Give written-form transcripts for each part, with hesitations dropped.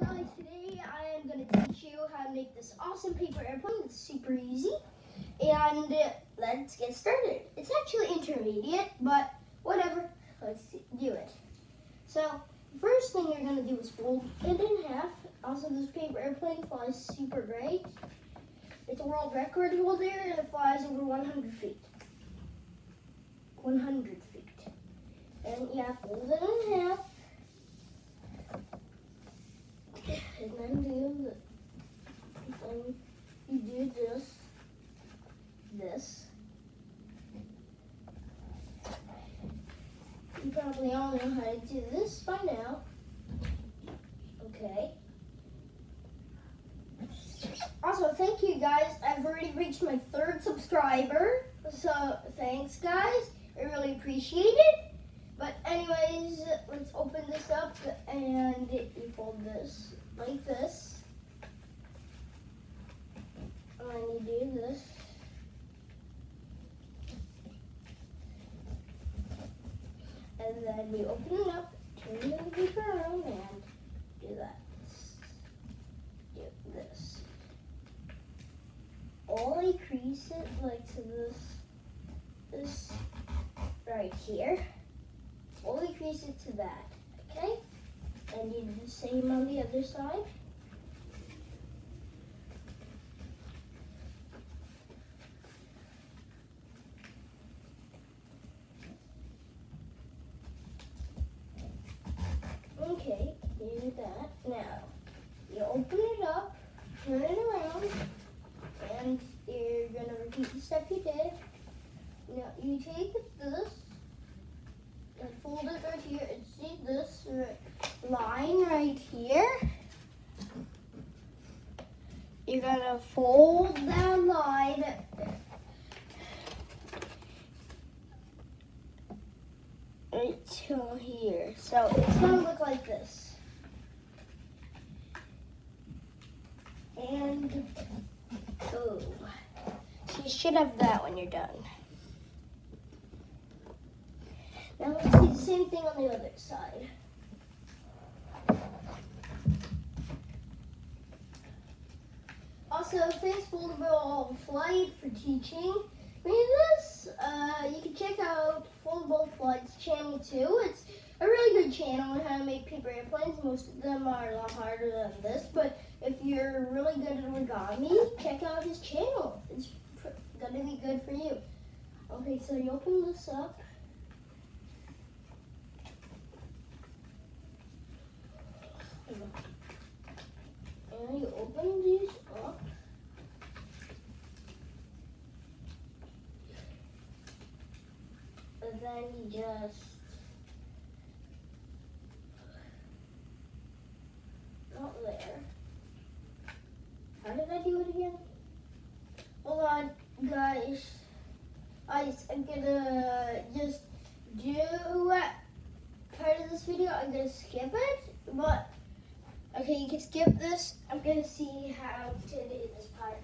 Guys, today I am going to teach you how to make this awesome paper airplane. It's super easy. And let's get started. It's actually intermediate, but whatever. Let's do it. So, the first thing you're going to do is fold it in half. Also, this paper airplane flies super great. It's a world record holder and it flies over 100 feet. 100 feet. And yeah, fold it in half. And then you do this. You probably all know how to do this by now. Okay. Also, thank you guys. I've already reached my 3rd subscriber. So thanks guys. I really appreciate it. But anyways, let's open this up and you fold this like this. And you do this. And then you open it up, turn the paper around and do that. Do this. Only crease it like to this right here. Only crease it to that, okay? And you do the same on the other side. Okay, you do that. Now, you open it up, turn it around, and you're gonna repeat the step you did. Now, you take this, and fold it right here, and see this line right here? You're gonna fold that line right till here. So it's gonna look like this. And, oh, so you should have that when you're done. Now let's do the same thing on the other side. Also, thanks Foldable Flight for teaching me this. You can check out Foldable Flight's channel too. It's a really good channel on how to make paper airplanes. Most of them are a lot harder than this, but if you're really good at origami, check out his channel. It's gonna be good for you. Okay, so you open this up. And you open these up. And then you just not there. How did I do it again? Hold on, guys. I'm gonna just do part of this video. I'm gonna skip it, but okay, you can skip this. I'm gonna see how to do this part.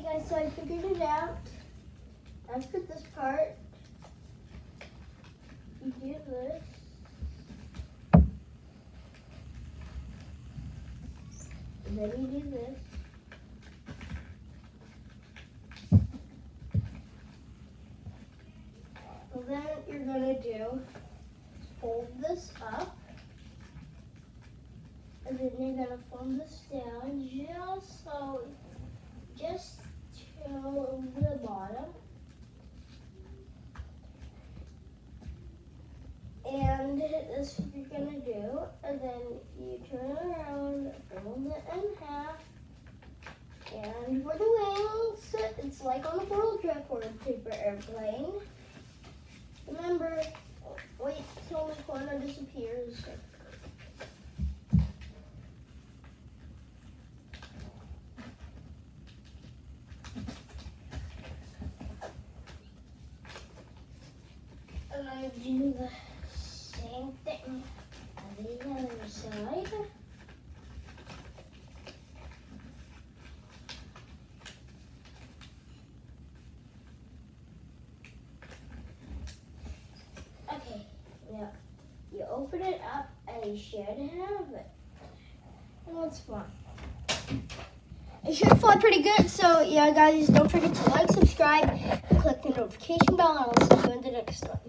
guys, so I figured it out. After this part, you do this. And then you do this. So then what you're gonna do is fold this up. And then you're gonna fold this down just to the bottom. And this is what you're gonna do. And then you turn it around, fold it in half. And for the wings, it's like on a world record paper airplane. Remember, wait till the corner disappears. And I do the same thing on the other side. Okay, now you open it up and you should have it. And it's fun. It should fly pretty good. So yeah, guys, don't forget to like, subscribe, and click the notification bell, and I'll see you in the next one.